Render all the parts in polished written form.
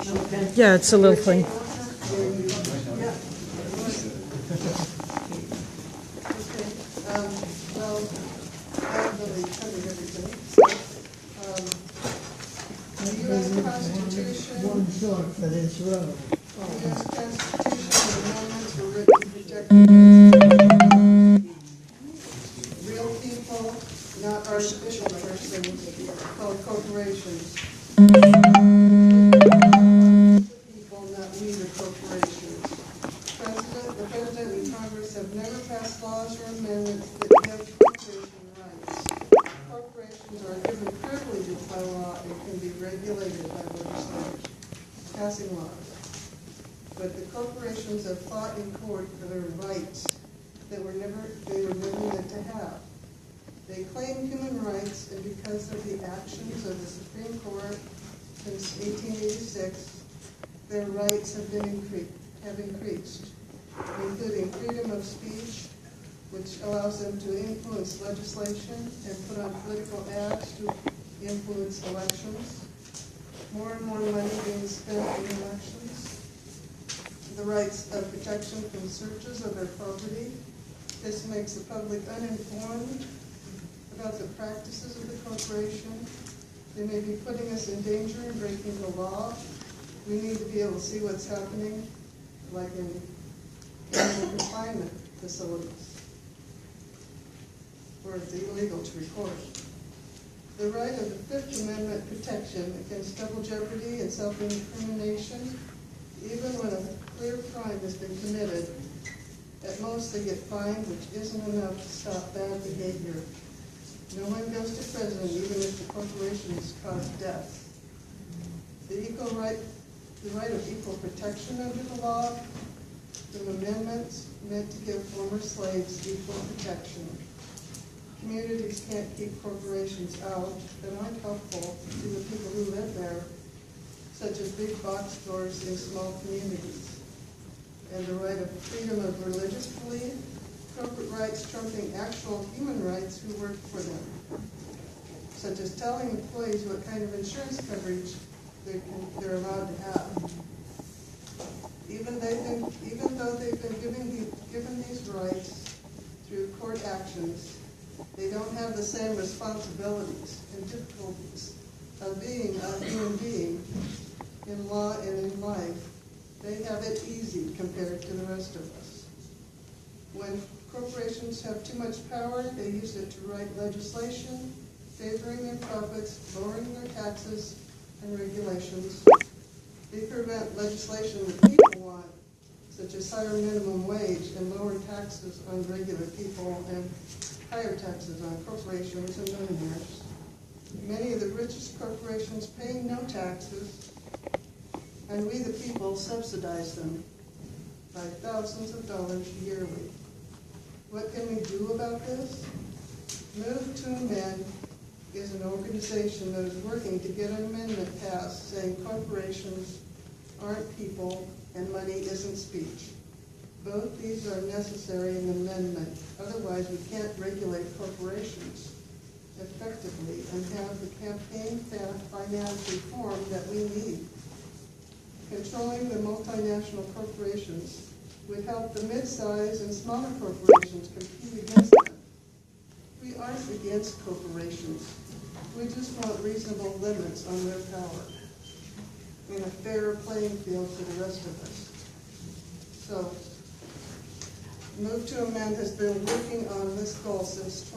Yeah, it's a little thing. Well, I'm really covering everything. The U.S. Constitution, One short for this road. the U.S. Constitution amendments were written to protect the rights of real people, not artificial persons called corporations. People, not we, the corporations. The President and Congress have never passed laws or amendments that give corporation rights. Corporations are given privileges by law and can be regulated by legislators passing laws. But the corporations have fought in court for their rights that they were never meant to have. They claim human rights, and because of the actions of the Supreme Court since 1886, their rights have increased, including freedom of speech, which allows them to influence legislation and put on political ads to influence elections. More and more money being spent in elections. The rights of protection from searches of their property. This makes the public uninformed about the practices of the corporation. They may be putting us in danger and breaking the law. We need to be able to see what's happening, like in animal confinement facilities, where it's illegal to record. The right of the Fifth Amendment protection against double jeopardy and self-incrimination, even when a clear crime has been committed. At most, they get fined, which isn't enough to stop bad behavior. No one goes to prison, even if the corporation has caused death. The right of equal protection under the law, the amendments meant to give former slaves equal protection. Communities can't keep corporations out that aren't helpful to the people who live there, such as big box stores in small communities. And the right of freedom of religious belief, corporate rights trumping actual human rights who work for them, such as telling employees what kind of insurance coverage they're allowed to have. Even though they've been given these rights through court actions, they don't have the same responsibilities and difficulties of being a human being in law and in life. They have it easy compared to the rest of us. When corporations have too much power, they use it to write legislation, favoring their profits, lowering their taxes and regulations. They prevent legislation that people want, such as higher minimum wage and lower taxes on regular people and higher taxes on corporations and millionaires. Many of the richest corporations pay no taxes, and we the people subsidize them by thousands of dollars yearly. What can we do about this? Move to Amend is an organization that is working to get an amendment passed saying corporations aren't people and money isn't speech. Both these are necessary in the amendment. Otherwise, we can't regulate corporations effectively and have the campaign finance reform that we need. Controlling the multinational corporations would help the mid-size and smaller corporations compete against them. We aren't against corporations. We just want reasonable limits on their power and a fair playing field for the rest of us. So, Move to Amend has been working on this goal since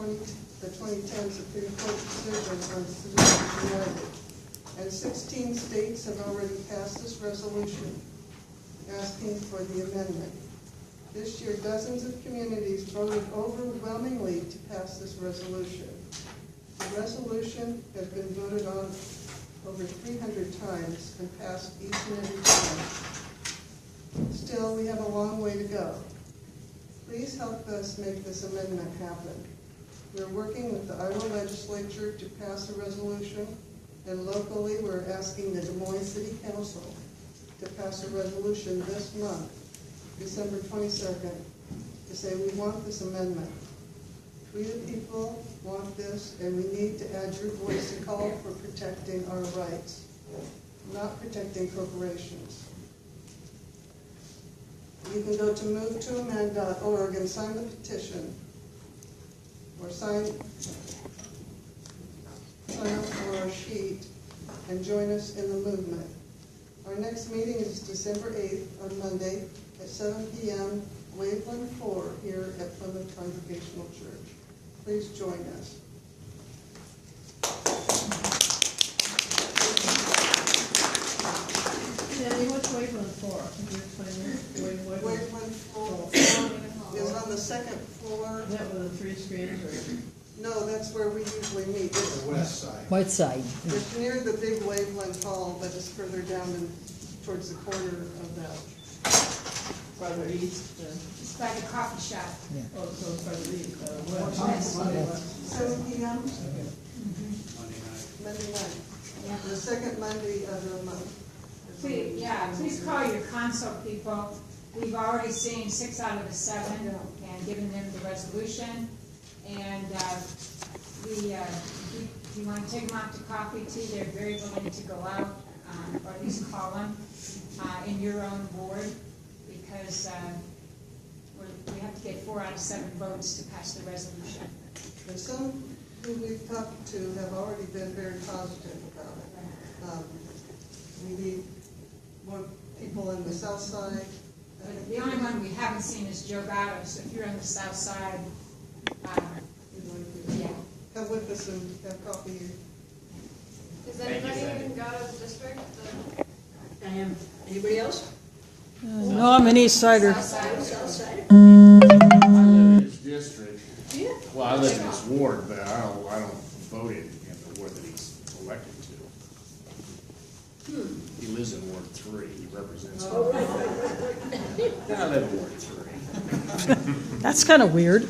the 2010 Supreme Court decision on Citizens United. And 16 states have already passed this resolution asking for the amendment. This year, dozens of communities voted overwhelmingly to pass this resolution. The resolution has been voted on over 300 times and passed each and every time. Still, we have a long way to go. Please help us make this amendment happen. We're working with the Iowa legislature to pass a resolution, and locally we're asking the Des Moines City Council to pass a resolution this month, December 22nd, to say we want this amendment. We the people want this, and we need to add your voice to call for protecting our rights. not protecting corporations. You can go to movetoamend.org and sign the petition, or sign up for our sheet and join us in the movement. Our next meeting is December 8th on Monday at 7 p.m. Waveland 4 here at Plymouth Congregational Church. Please join us. Danny, what's Waveland for? Can you explain that? Waveland 4 is on the second floor. Is that with the 3 screens or? No, that's where we usually meet. It's, The west side. White side. it's near the big Waveland Hall, but it's further down towards the corner of that. Farther east, It's like a coffee shop. oh, so it's farther east, west. 7 p.m. Monday night. Monday night. The second Monday of the month. Please call your council people. We've already seen 6 out of the 7 and given them the resolution. And you want to take them out to coffee too, they're very willing to go out, or at least call them in your own ward, because we have to get 4 out of 7 votes to pass the resolution. And some who we've talked to have already been very positive about it. We need more people in the south side. But the only one we haven't seen is Joe Gatto, so if you're on the south side, yeah. Come with us and have coffee here. Is anybody in Gatto's district? I am. Anybody else? No, I'm an East Sider. South side? I live in his district. Yeah. Well, I live in his ward, but I don't vote in the ward that he's elected to. He lives in Ward 3. He represents. Oh, right. I live in Ward 3. That's kind of weird.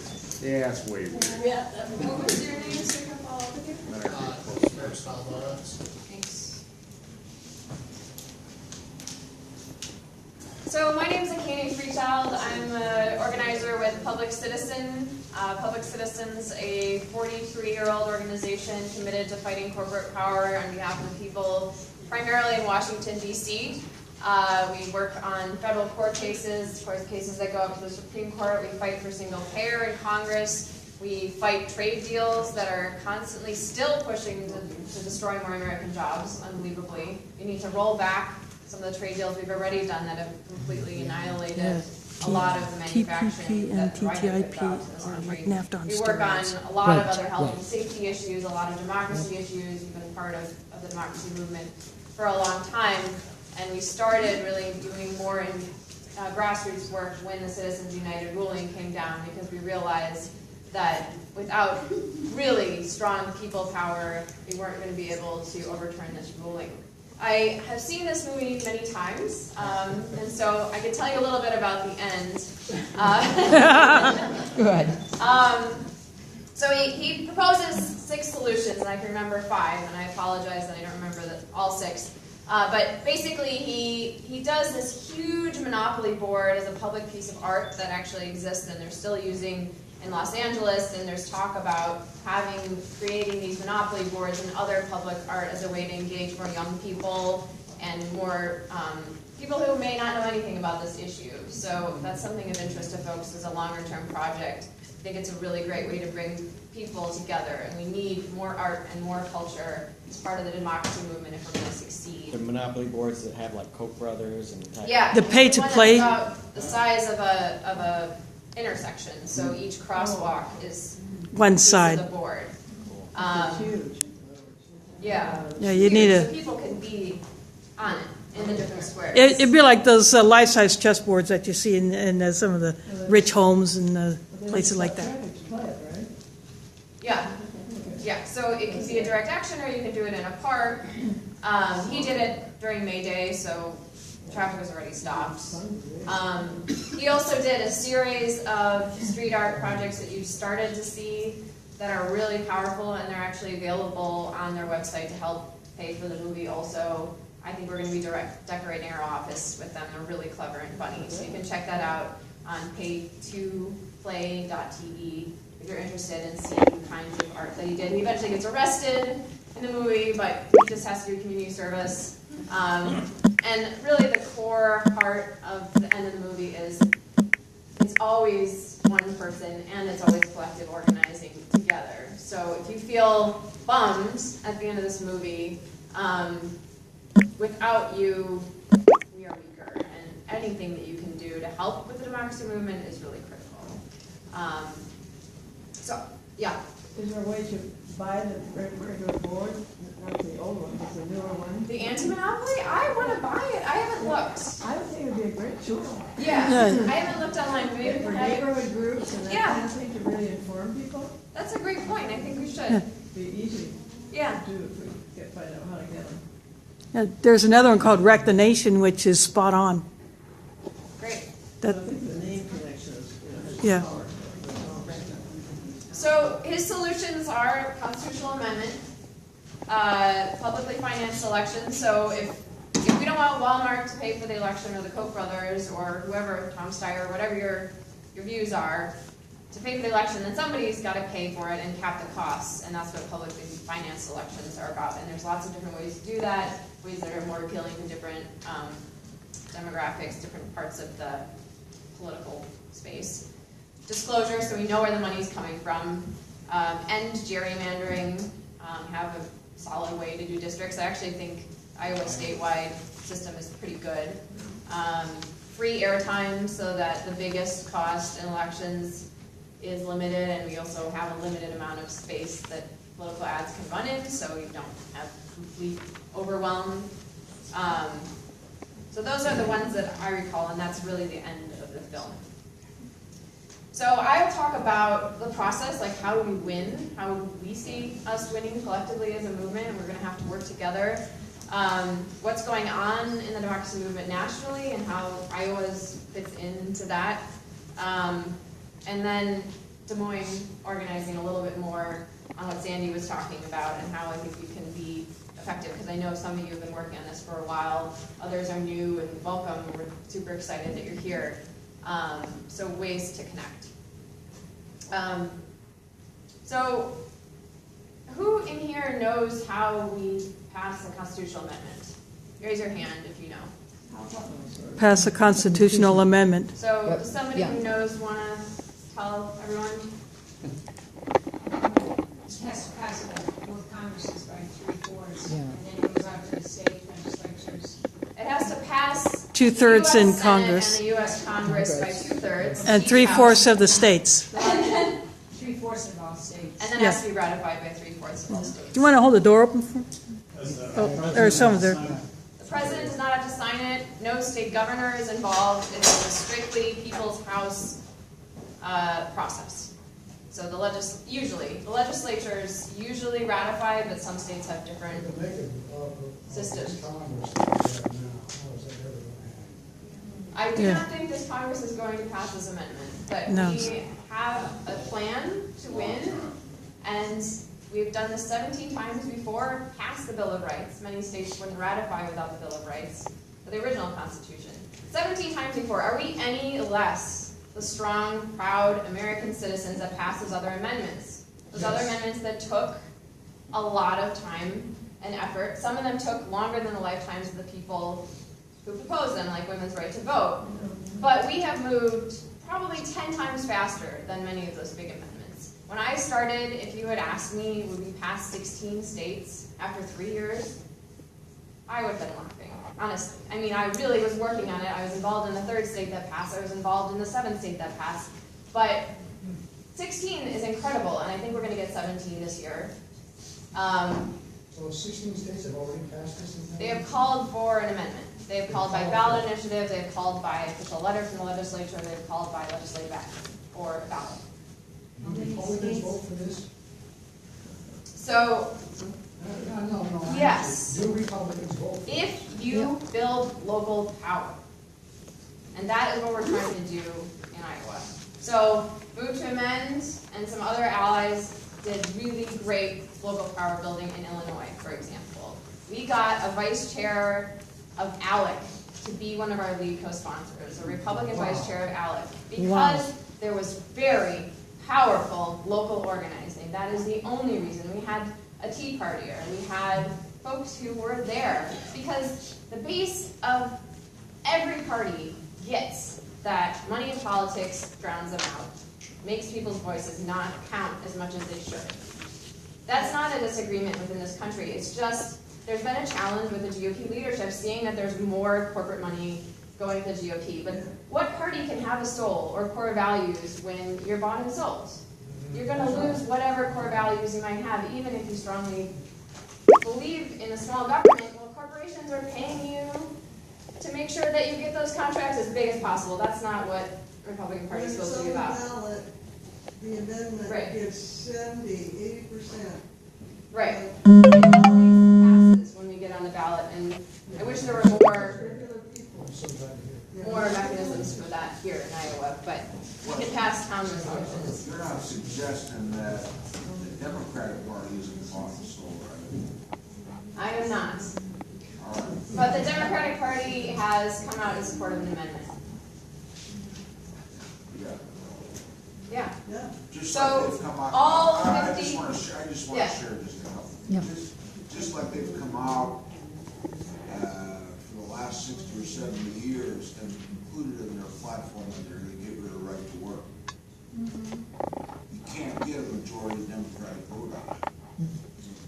Yeah, it's way weird. Yeah. What was your name, so I can follow up with you? Thanks. So my name is Akane Freechild. I'm an organizer with Public Citizen. Public Citizen's a 43-year-old organization committed to fighting corporate power on behalf of the people, primarily in Washington, D.C. We work on federal court cases, cases that go up to the Supreme Court. We fight for single payer in Congress. We fight trade deals that are constantly still pushing to destroy more American jobs, unbelievably. We need to roll back some of the trade deals we've already done that have completely annihilated a lot of the manufacturing TPP and that provided TTIP jobs in this are country. like NAFTA on We work on steroids. a lot of Right, other health right. and safety issues, a lot of democracy issues. We've been part of the democracy movement for a long time. And we started really doing more in grassroots work when the Citizens United ruling came down, because we realized that without really strong people power, we weren't going to be able to overturn this ruling. I have seen this movie many times, and so I can tell you a little bit about the end. Good. So he proposes 6 solutions, and I can remember 5, and I apologize that I don't remember all 6. But basically, he does this huge monopoly board as a public piece of art that actually exists, and they're still using in Los Angeles. And there's talk about creating these monopoly boards and other public art as a way to engage more young people and more people who may not know anything about this issue. So if that's something of interest to folks as a longer-term project, I think it's a really great way to bring people together, and we need more art and more culture as part of the democracy movement if we're going to succeed. The monopoly boards that have like Koch brothers and type. Yeah, The pay to one play. that's about the size of a intersection, so each crosswalk is One a piece side. of the board. It's huge. Yeah. Yeah, you need So a. people can be on it in the different squares. It'd be like those life-size chessboards that you see in some of the rich homes and But then places it's like got that. traffic split, right? Yeah. Yeah, so it can be a direct action, or you can do it in a park. He did it during May Day, so traffic was already stopped. He also did a series of street art projects that you started to see that are really powerful, and they're actually available on their website to help pay for the movie also. I think we're going to be decorating our office with them. They're really clever and funny, so you can check that out on pay2play.tv if you're interested in seeing the kinds of art that he did. He eventually gets arrested in the movie, but he just has to do community service. And really the core part of the end of the movie is it's always one person and it's always collective organizing together. So if you feel bummed at the end of this movie, without you, we are weaker. And anything that you can do to help with the democracy movement is really critical. So, yeah. Is there a way to buy the regular board, not the old one, but the newer one? The anti-monopoly? I want to buy it. I haven't looked. I would think it would be a great tool. Yeah, Yeah. I haven't looked online. Maybe For we can- neighborhood groups and that Yeah. kind of thing, to really inform people. That's a great point. I think we should. Yeah. Be easy Yeah. to do if we find out how to get them. There's another one called Wreck the Nation, which is spot on. Great. I That, think the name connection is, has Yeah. power. So his solutions are constitutional amendment, publicly financed elections. So if we don't want Walmart to pay for the election, or the Koch brothers, or whoever, Tom Steyer, whatever your views are, to pay for the election, then somebody's got to pay for it and cap the costs, and that's what publicly financed elections are about. And there's lots of different ways to do that, ways that are more appealing to different demographics, different parts of the political space. Disclosure, so we know where the money's coming from. End gerrymandering, have a solid way to do districts. I actually think Iowa's statewide system is pretty good. Free airtime, so that the biggest cost in elections is limited, and we also have a limited amount of space that political ads can run in, so you don't have complete overwhelm. So those are the ones that I recall, and that's really the end of the film. So I will talk about the process, like how do we win, how we see us winning collectively as a movement, and we're going to have to work together. What's going on in the democracy movement nationally and how Iowa's fits into that. And then Des Moines organizing a little bit more on what Sandy was talking about and how I think we can be effective, because I know some of you have been working on this for a while, others are new, and welcome, we're super excited that you're here. So ways to connect. So who in here knows how we pass a constitutional amendment? Raise your hand if you know. pass a constitutional amendment. So does somebody who knows want to tell everyone? It has to pass both Congresses by 3/4, and then it goes out to the state legislatures. It has to pass 2/3 the in US Senate Congress. and the U.S. Congress by 2/3. And each 3/4 house. of the states. 3/4 of all states. And then it has to be ratified by 3/4 of all states. Do you want to hold the door open for? Or some of their, The president does not have to sign it. No state governor is involved. It is a strictly people's house process. So the legislatures usually ratify, but some states have different systems. I do Yeah. not think this Congress is going to pass this amendment, but No. we have a plan to win, and we've done this 17 times before, passed the Bill of Rights. Many states wouldn't ratify without the Bill of Rights, for the original Constitution. 17 times before. Are we any less the strong, proud American citizens that passed those other amendments? Those other amendments that took a lot of time and effort. Some of them took longer than the lifetimes of the people who proposed them, like women's right to vote. But we have moved probably 10 times faster than many of those big amendments. When I started, if you had asked me, would we pass 16 states after 3 years? I would have been laughing, honestly. I mean, I really was working on it. I was involved in the 3rd state that passed. I was involved in the 7th state that passed. But 16 is incredible, and I think we're going to get 17 this year. So 16 states have already passed this amendment? They have called for an amendment. They have called by ballot initiative, they have called by official letter from the legislature, they have called by legislative action or ballot. Do Republicans vote for this? So, No. Yes. Do Republicans vote for this? if you build local power, and that is what we're trying to do in Iowa. So, Move to Amend and some other allies did really great local power building in Illinois, for example. We got a vice chair of ALEC to be one of our lead co-sponsors, a Republican vice chair of ALEC, because there was very powerful local organizing. That is the only reason. We had a Tea Partier, and we had folks who were there, because the base of every party gets that money in politics drowns them out, makes people's voices not count as much as they should. That's not a disagreement within this country. It's just, there's been a challenge with the GOP leadership seeing that there's more corporate money going to the GOP. But what party can have a soul or core values when you're bought and sold? You're going to lose whatever core values you might have, even if you strongly believe in a small government. Well, corporations are paying you to make sure that you get those contracts as big as possible. That's not what the Republican Party is supposed to be about. When it's on the ballot, the amendment Right. gives 70, 80%. Right. It always passes when we get on the ballot, and I wish there were Regular people. more mechanisms for that here in Iowa, but we can pass town resolutions. You're not suggesting that the Democratic Party isn't bought and sold, right? I am not. All right. But the Democratic Party has come out in support of an amendment. Yeah. Yeah. Yeah. Just So, like they've come out. all I 50 just want to share, Yeah. just a couple. Yeah. Just like they've come out for the last 60 or 70 years and included in their platform that they're going to get rid of right to work. You can't get a majority Democratic vote on it.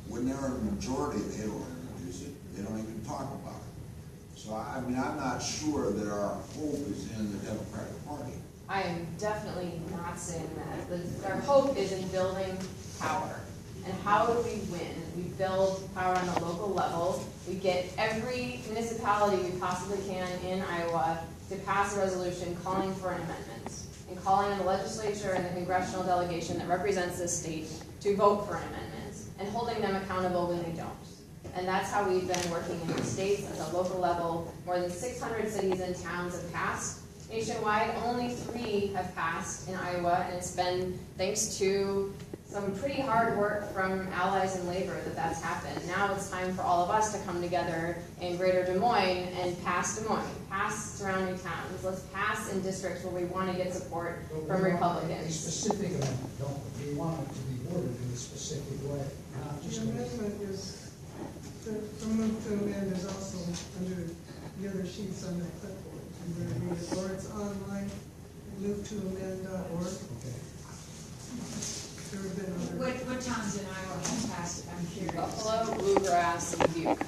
When they're in a majority, they don't introduce it. They don't even talk about it. So, I mean, I'm not sure that our hope is in the Democratic Party. I am definitely not saying that. Our hope is in building power. And how do we win? We build power on the local level. We get every municipality we possibly can in Iowa to pass a resolution calling for an amendment, and calling on the legislature and the congressional delegation that represents this state to vote for an amendment, and holding them accountable when they don't. And that's how we've been working in the states at the local level. More than 600 cities and towns have passed. Nationwide, only 3 have passed in Iowa, and it's been thanks to some pretty hard work from allies in labor that's happened. Now it's time for all of us to come together in Greater Des Moines and pass Des Moines, pass surrounding towns. Let's pass in districts where we want to get support from A Republicans. specific amendment, don't we? We want it to be worded in a specific way, not just. The amendment is, to move to amend is also under the other sheets on that clipboard. I'm going to read it, or it's online, move2amend.org. Okay. There have been other. What towns in Iowa have passed it? I'm curious. Buffalo, Bluegrass, and Butte.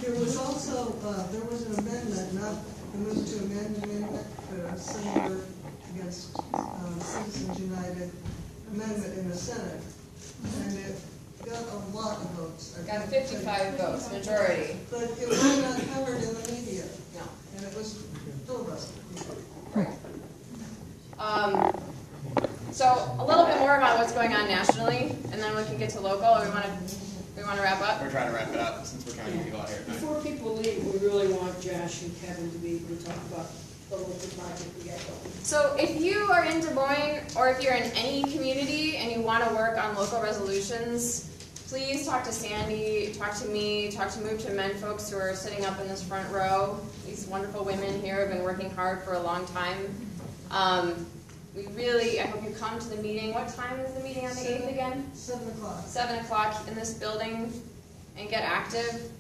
There was also, there was an amendment, not the move to amend amendment, but a similar against Citizens United amendment in the Senate. And it got a lot of votes. Got 55 votes, majority. But it was not covered in the media, No. and it was filibustered. Right. So a little bit more about what's going on nationally, and then we can get to local. Or we want to wrap up. We're trying to wrap it up since we're trying to get people out here tonight. Before people leave, we really want Josh and Kevin to be able to talk about the local project we got going. So if you are in Des Moines, or if you're in any community and you want to work on local resolutions, please talk to Sandy, talk to me, talk to Move to Amend folks who are sitting up in this front row. These wonderful women here have been working hard for a long time. I hope you come to the meeting. What time is the meeting on the 8th again? 7 o'clock. 7 o'clock in this building, and get active.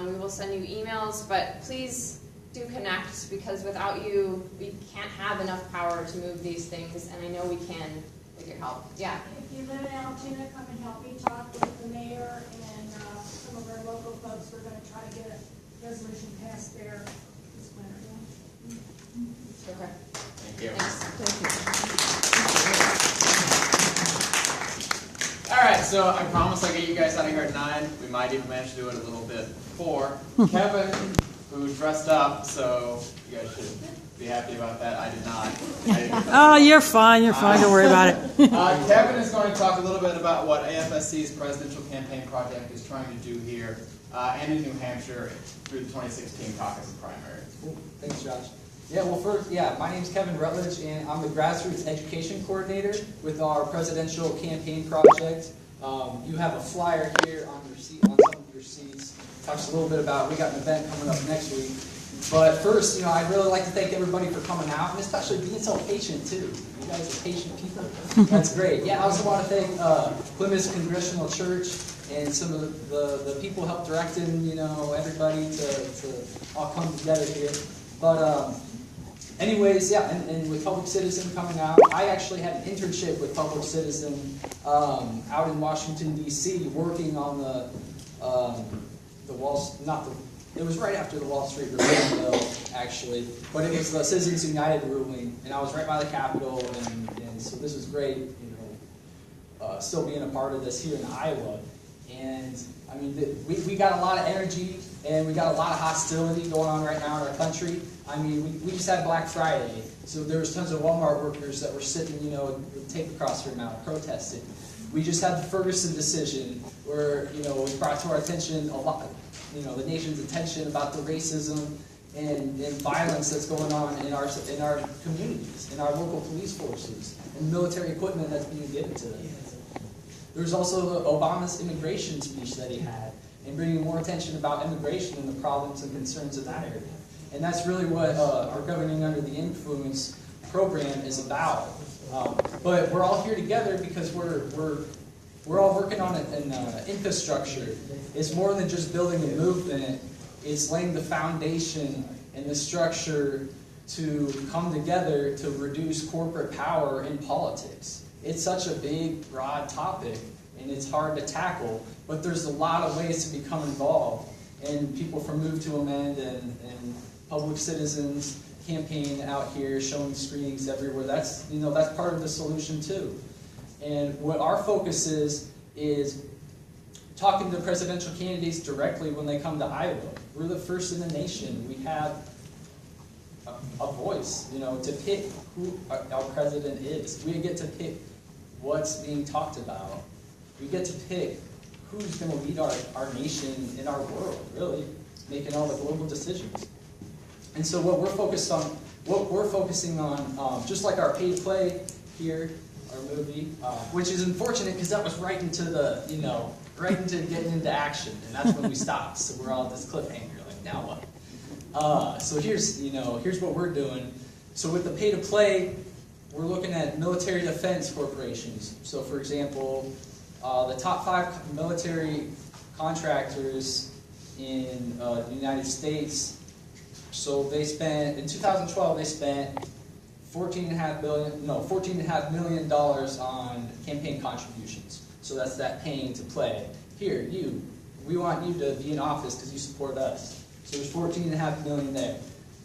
We will send you emails, but please do connect, because without you, we can't have enough power to move these things, and I know we can with your help. Yeah. If you live in Altoona, come and help me talk with the mayor and some of our local folks. We're going to try to get a resolution passed there this winter. Okay. Thank you. Thanks. All right, so I promise I'll get you guys out of here at 9. We might even manage to do it a little bit before. Kevin, who dressed up, so you guys should be happy about that. I did not. Oh, you're fine, don't worry about it. Kevin is going to talk a little bit about what AFSC's presidential campaign project is trying to do here and in New Hampshire through the 2016 caucus and primary. Cool. Thanks, Josh. Yeah, well, first, my name's Kevin Rutledge, and I'm the Grassroots Education Coordinator with our presidential campaign project. You have a flyer here on your seat, on some of your seats. Talks a little bit about, we got an event coming up next week. But first, I'd really like to thank everybody for coming out, and especially being so patient, too. You guys are patient people. That's great. Yeah, I also want to thank Plymouth Congressional Church and some of the people helped directing, everybody to all come together here. But anyways, yeah, and with Public Citizen coming out, I actually had an internship with Public Citizen out in Washington, D.C., working on it was right after the Wall Street ruling, though, actually. But it was the Citizens United ruling, and I was right by the Capitol, and so this was great, still being a part of this here in Iowa. And, I mean, we got a lot of energy, and we got a lot of hostility going on right now in our country. I mean, we just had Black Friday, so there was tons of Walmart workers that were sitting, with tape across their mouth, protesting. We just had the Ferguson decision, where, it brought to our attention a lot, the nation's attention about the racism and violence that's going on in our communities, in our local police forces, and military equipment that's being given to them. There's also Obama's immigration speech that he had, and bringing more attention about immigration and the problems and concerns in that area. And that's really what our Governing Under the Influence program is about. But we're all here together because we're all working on an infrastructure. It's more than just building a movement. It's laying the foundation and the structure to come together to reduce corporate power in politics. It's such a big, broad topic, and it's hard to tackle, but there's a lot of ways to become involved. And people from Move to Amend and Public Citizens campaign out here, showing screenings everywhere. That's part of the solution too. And what our focus is talking to presidential candidates directly when they come to Iowa. We're the first in the nation. We have a voice, to pick who our president is. We get to pick what's being talked about. We get to pick who's going to lead our nation and our world, really, making all the global decisions. And so what we're focusing on, just like our pay to play here, our movie, which is unfortunate because that was right into getting into action, and that's when we stopped. So we're all at this cliffhanger, like, now what? So here's what we're doing. So with the pay to play, we're looking at military defense corporations. So for example, the top 5 military contractors in the United States. So in 2012 they spent $14.5 million on campaign contributions. So that's that paying to play. Here, we want you to be in office because you support us. So there's $14.5 million there.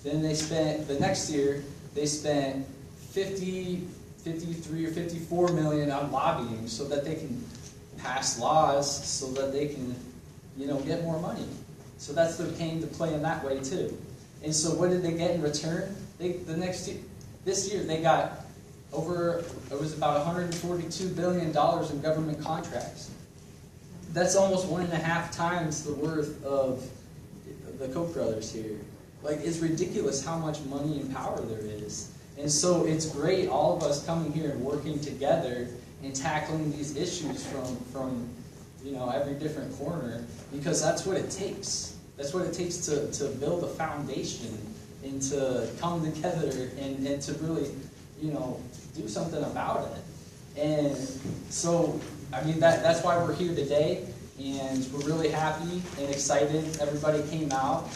Then the next year, they spent 53 or 54 million on lobbying so that they can pass laws so that they can, get more money. So that's their paying to play in that way too. And so what did they get in return? This year they got it was about $142 billion in government contracts. That's almost 1.5 times the worth of the Koch brothers here. Like, it's ridiculous how much money and power there is. And so it's great, all of us coming here and working together and tackling these issues from every different corner, because that's what it takes. That's what it takes to build a foundation and to come together and to really, do something about it. And so, I mean, that's why we're here today, and we're really happy and excited. Everybody came out.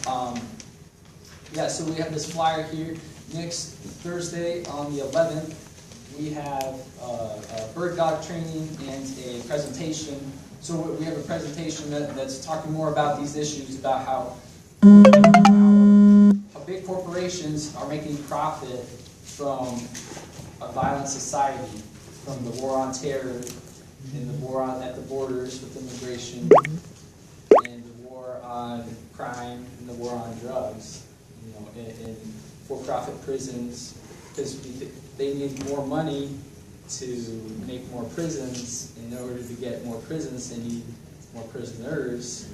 So we have this flyer here. Next Thursday on the 11th, we have a bird dog training and a presentation. So we have a presentation that's talking more about these issues, about how big corporations are making profit from a violent society, from the war on terror, and the war at the borders with immigration, and the war on crime, and the war on drugs, and for-profit prisons, because they need more money to make more prisons. In order to get more prisons, they need more prisoners.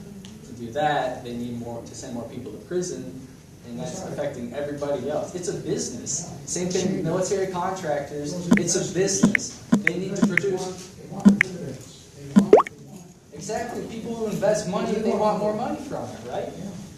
To do that, they need to send more people to prison, and that's affecting everybody else. It's a business. Same thing with military contractors. It's a business. They need to produce. They want dividends. They want. Exactly. People who invest money, they want more money from it, right?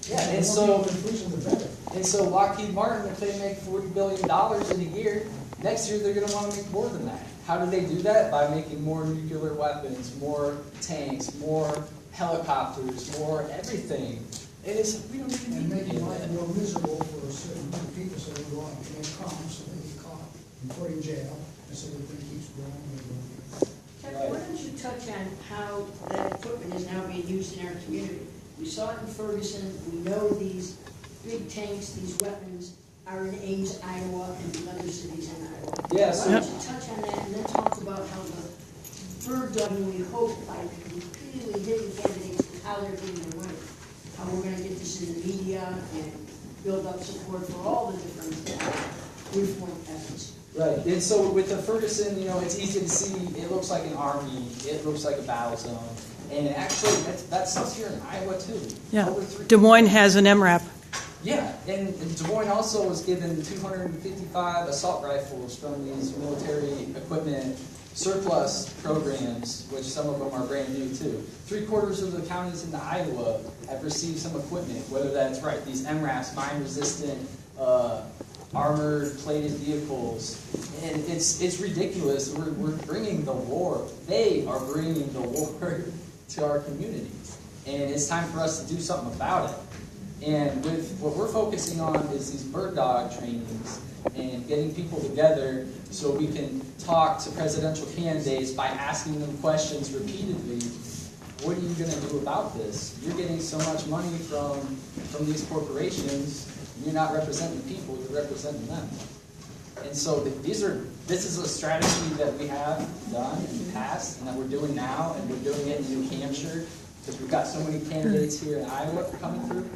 Yeah, and so Lockheed Martin, if they make $40 billion in a year, Next year, they're going to want to make more than that. How do they do that? By making more nuclear weapons, more tanks, more helicopters, more everything. It is, we don't even And need making any of life that. more miserable for a certain group of people, so they go out and commit crimes, so they get caught and put in jail, and so the thing keeps growing and growing. Kevin, why don't you touch on how that equipment is now being used in our community? We saw it in Ferguson, we know these big tanks, these weapons are in Ames, Iowa, and other cities in Iowa. Yeah, Why so- don't you touch on that and then talk about how the bird dogging, we hope, by repeatedly hitting candidates, how they're getting their money. How we're gonna get this in the media and build up support for all the different reform efforts. Right, and so with the Ferguson, you know, it's easy to see, it looks like an army, it looks like a battle zone, and actually, that's stuff's here in Iowa too. Yeah, Over three- Des Moines has an MRAP. Yeah, and Des Moines also was given 255 assault rifles from these military equipment surplus programs, which some of them are brand new too. 3/4 of the counties in Iowa have received some equipment, whether that's these MRAPs, mine-resistant, armored plated vehicles, and it's ridiculous. We're bringing the war. They are bringing the war to our communities, and it's time for us to do something about it. And with what we're focusing on is these bird dog trainings and getting people together so we can talk to presidential candidates by asking them questions repeatedly. What are you going to do about this? You're getting so much money from these corporations. You're not representing the people, you're representing them. And so this is a strategy that we have done in the past and that we're doing now, and we're doing it in New Hampshire because we've got so many candidates here in Iowa coming through.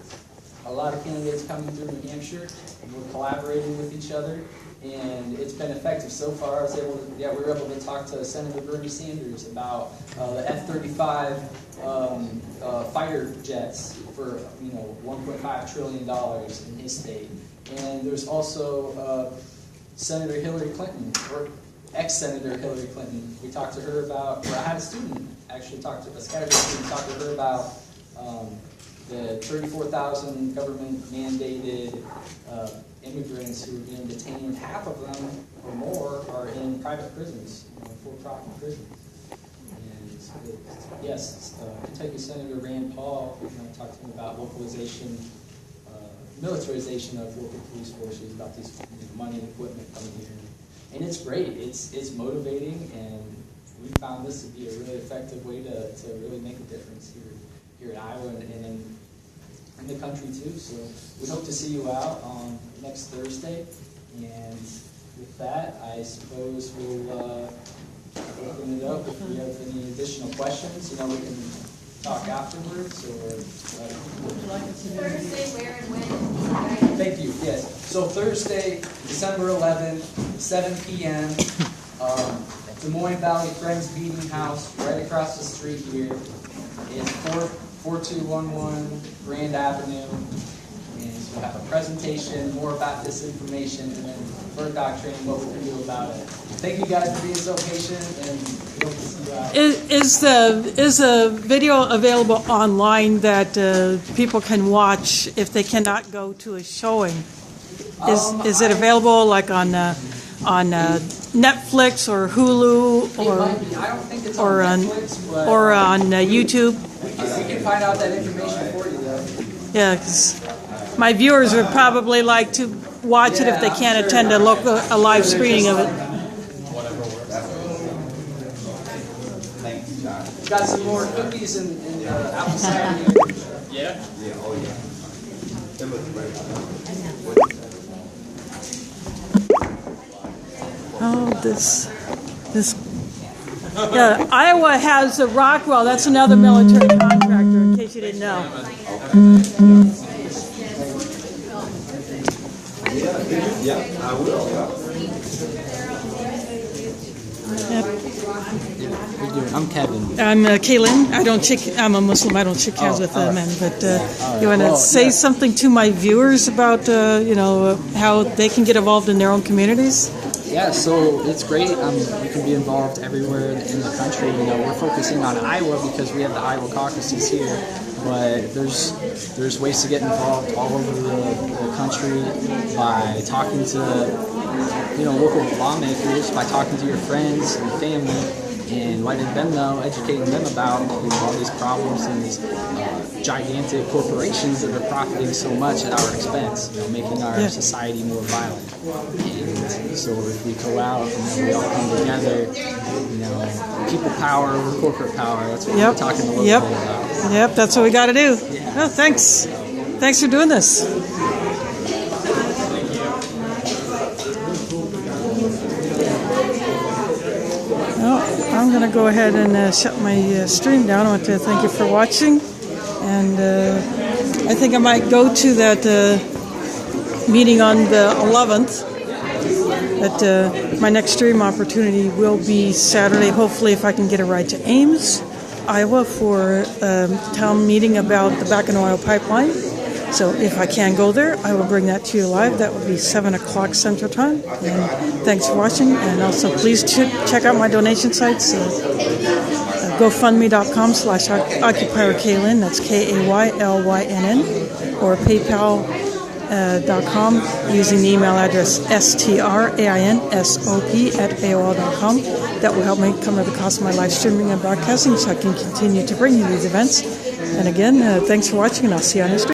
A lot of candidates coming through New Hampshire, and we're collaborating with each other, and it's been effective so far. We were able to talk to Senator Bernie Sanders about the F-35 fighter jets for $1.5 trillion in his state. And there's also Senator Hillary Clinton, or ex-Senator Hillary Clinton. We talked to her about, or I had a student actually talk to, a Scottish student talk to her about the 34,000 government-mandated immigrants who are being detained. Half of them or more are in private prisons, for-profit prisons. And yes, Kentucky Senator Rand Paul, talked to him about localization, militarization of local police forces, about these money and equipment coming here. And it's great. It's motivating, and we found this to be a really effective way to really make a difference here in Iowa and in the country too. So we hope to see you out on next Thursday. And with that, I suppose we'll open it up. If we have any additional questions, we can talk afterwards, or Thursday, where and when? Thank you. Yes. So Thursday, December 11th, 7 p.m. Des Moines Valley Friends Meeting House, right across the street here. It's 4211 Grand Avenue. And so we'll have a presentation, more about this information, and then bird dog training, what we can do about it. Thank you guys for being so patient, and we hope to see you out. Is the video available online that people can watch if they cannot go to a showing? Is it available like on Netflix or Hulu or on YouTube? We can find out that information for you, though. Yeah, because my viewers would probably like to watch it if they can't attend a live screening of it. Got some more cookies and apple cider. Yeah? Yeah, oh yeah. It looks great. Oh, this. Yeah, Iowa has the Rockwell. That's another military contractor, in case you didn't know. Yeah, I will. I'm Kevin. I'm Kaylin. I'm a Muslim. I don't shake hands with men. But you want to say something to my viewers about how they can get involved in their own communities? Yeah, so it's great. You can be involved everywhere in the country. You know, we're focusing on Iowa because we have the Iowa caucuses here, but there's ways to get involved all over the country by talking to, you know, local lawmakers, by talking to your friends and family, and letting them know, educating them about, you know, all these problems and these gigantic corporations that are profiting so much at our expense, you know, making our society more violent. And so if we go out and we all come together, you know, people power over corporate power, that's what we're talking a little bit about. Yep, that's what we got to do. Oh, thanks. Thanks for doing this. Well, I'm going to go ahead and shut my stream down. I want to thank you for watching. And I think I might go to that meeting on the 11th. That my next stream opportunity will be Saturday, hopefully, if I can get a ride to Ames, Iowa, for a town meeting about the Bakken Oil Pipeline. So if I can go there, I will bring that to you live. That will be 7 o'clock Central Time. And thanks for watching. And also, please check out my donation sites. GoFundMe.com/OccupierKaylin. That's KAYLYNN. Or PayPal.com using the email address STRAINSOP@AOL.com. That will help me cover the cost of my live streaming and broadcasting so I can continue to bring you these events. And again, thanks for watching, and I'll see you on the stream.